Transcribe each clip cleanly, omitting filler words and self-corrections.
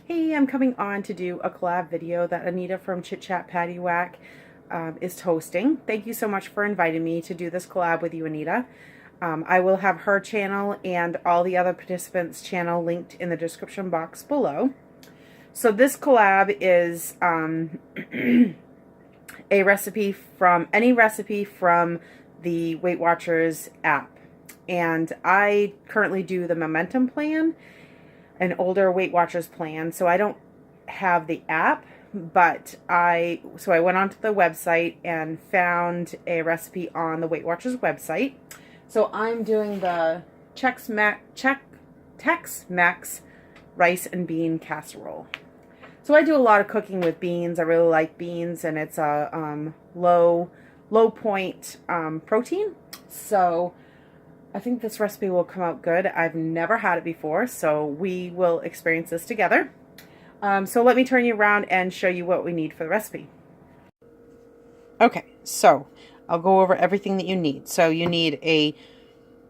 Hey, I'm coming on to do a collab video that Anita from Chit Chat Patty Whack is hosting. Thank you so much for inviting me to do this collab with you, Anita. I will have her channel and all the other participants' channel linked in the description box below. So this collab is a recipe from the Weight Watchers app. And I currently do the Momentum plan, an older Weight Watchers plan, so I don't have the app, but I went onto the website and found a recipe on the Weight Watchers website. So I'm doing the Tex-Mex rice and bean casserole. So I do a lot of cooking with beans. I really like beans, and it's a low point protein. So I think this recipe will come out good. I've never had it before, so we will experience this together. So let me turn you around and show you what we need for the recipe. Okay, so I'll go over everything that you need. So you need a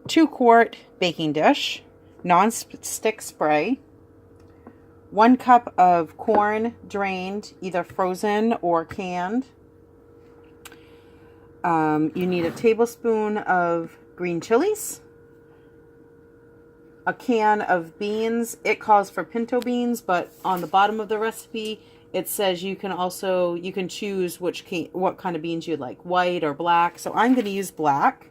2-quart baking dish, non-stick spray, 1 cup of corn drained, either frozen or canned. You need a tablespoon of green chilies, a can of beans. It calls for pinto beans, but on the bottom of the recipe it says you can choose what kind of beans you'd like, white or black. So I'm going to use black.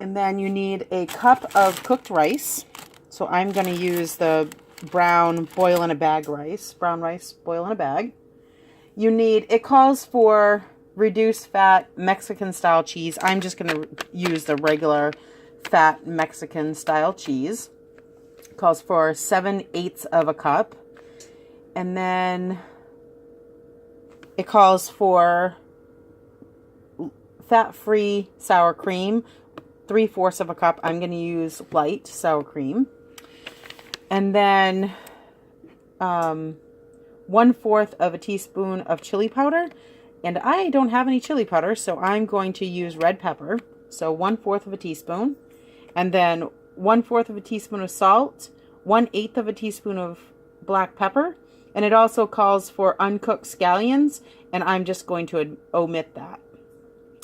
And then you need a cup of cooked rice. So I'm going to use the brown boil in a bag rice, brown rice boil in a bag. It calls for reduced fat Mexican style cheese. I'm just going to use the regular fat Mexican style cheese. It calls for 7/8 of a cup. And then it calls for fat-free sour cream, 3/4 of a cup. I'm going to use light sour cream. And then 1/4 of a teaspoon of chili powder. And I don't have any chili powder, so I'm going to use red pepper. So 1/4 of a teaspoon. And then 1/4 of a teaspoon of salt, 1/8 of a teaspoon of black pepper. And it also calls for uncooked scallions, and I'm just going to omit that.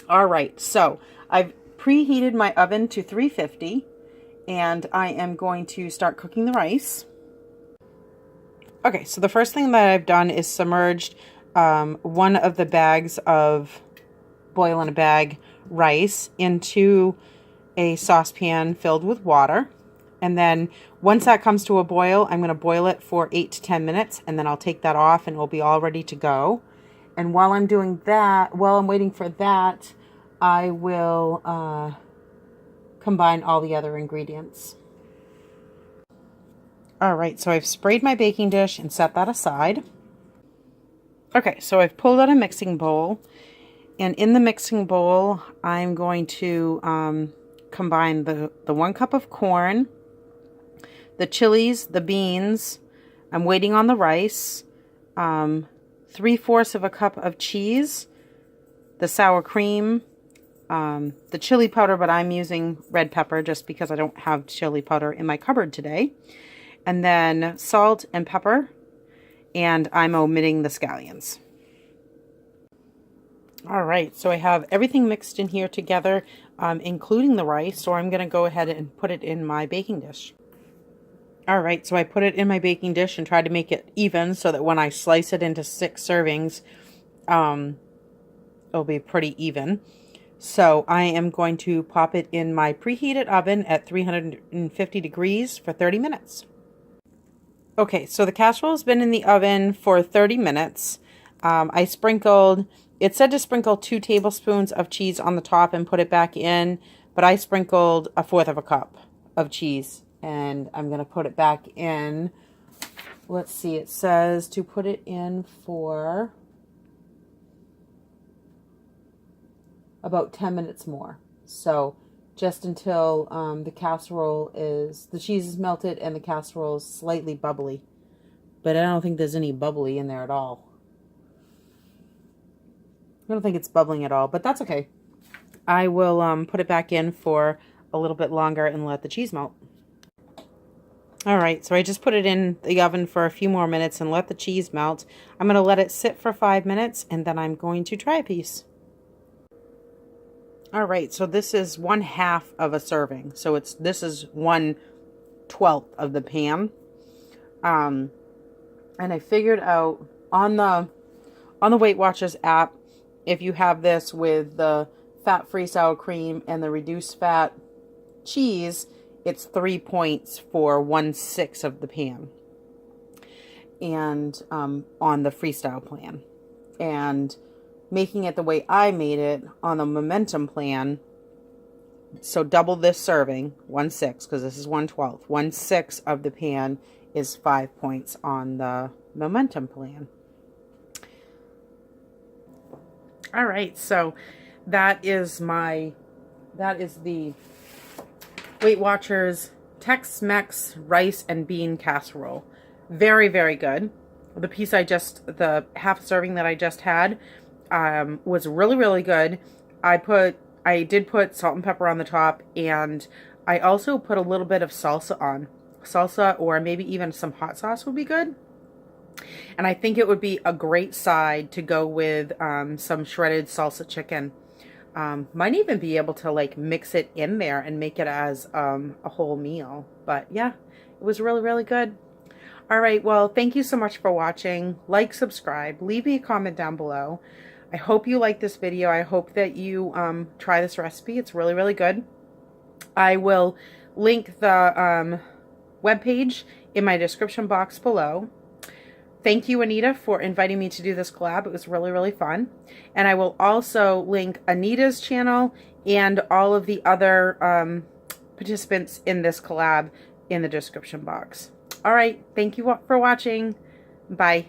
All right, so I've preheated my oven to 350, and I am going to start cooking the rice. Okay, so the first thing that I've done is submerged 1 of the bags of boil in a bag rice into a saucepan filled with water. And then once that comes to a boil, I'm going to boil it for 8 to 10 minutes, and then I'll take that off and it'll be all ready to go. And while I'm doing that, while I'm waiting for that, I will combine all the other ingredients. All right, so I've sprayed my baking dish and set that aside. Okay, so I've pulled out a mixing bowl, and in the mixing bowl, I'm going to combine the 1 cup of corn, the chilies, the beans. I'm waiting on the rice, 3/4 of a cup of cheese, the sour cream, the chili powder, but I'm using red pepper just because I don't have chili powder in my cupboard today, and then salt and pepper, and I'm omitting the scallions. All right, so I have everything mixed in here together, including the rice, so I'm going to go ahead and put it in my baking dish. All right, so I put it in my baking dish and tried to make it even so that when I slice it into 6 servings, it'll be pretty even. So I am going to pop it in my preheated oven at 350 degrees for 30 minutes. Okay, so the casserole has been in the oven for 30 minutes. It said to sprinkle 2 tablespoons of cheese on the top and put it back in, but I sprinkled 1/4 of a cup of cheese, and I'm going to put it back in. Let's see, it says to put it in for about 10 minutes more. So just until the cheese is melted and the casserole is slightly bubbly. But I don't think there's any bubbly in there at all. I don't think it's bubbling at all, but that's okay. I will put it back in for a little bit longer and let the cheese melt. All right, so I just put it in the oven for a few more minutes and let the cheese melt. I'm going to let it sit for 5 minutes, and then I'm going to try a piece. All right, so this is 1/2 of a serving. So this is 1/12 of the pan. And I figured out on the Weight Watchers app, if you have this with the fat-free sour cream and the reduced fat cheese, it's 3 points for 1/6 of the pan. And on the freestyle plan. And making it the way I made it on the momentum plan, so double this serving, 1/6, because this is 1/12. 1/6 of the pan is 5 points on the momentum plan. All right, so that is the Weight Watchers Tex-Mex rice and bean casserole. Very, very good. The half serving that I just had was really, really good. I did put salt and pepper on the top, and I also put a little bit of salsa on. Salsa, or maybe even some hot sauce would be good. And I think it would be a great side to go with some shredded salsa chicken. Might even be able to like mix it in there and make it as a whole meal. But yeah, it was really, really good. All right, well, thank you so much for watching. Like, subscribe, leave me a comment down below. I hope you like this video. I hope that you try this recipe. It's really, really good. I will link the webpage in my description box below. Thank you, Anita, for inviting me to do this collab. It was really, really fun. And I will also link Anita's channel and all of the other participants in this collab in the description box. All right. Thank you for watching. Bye.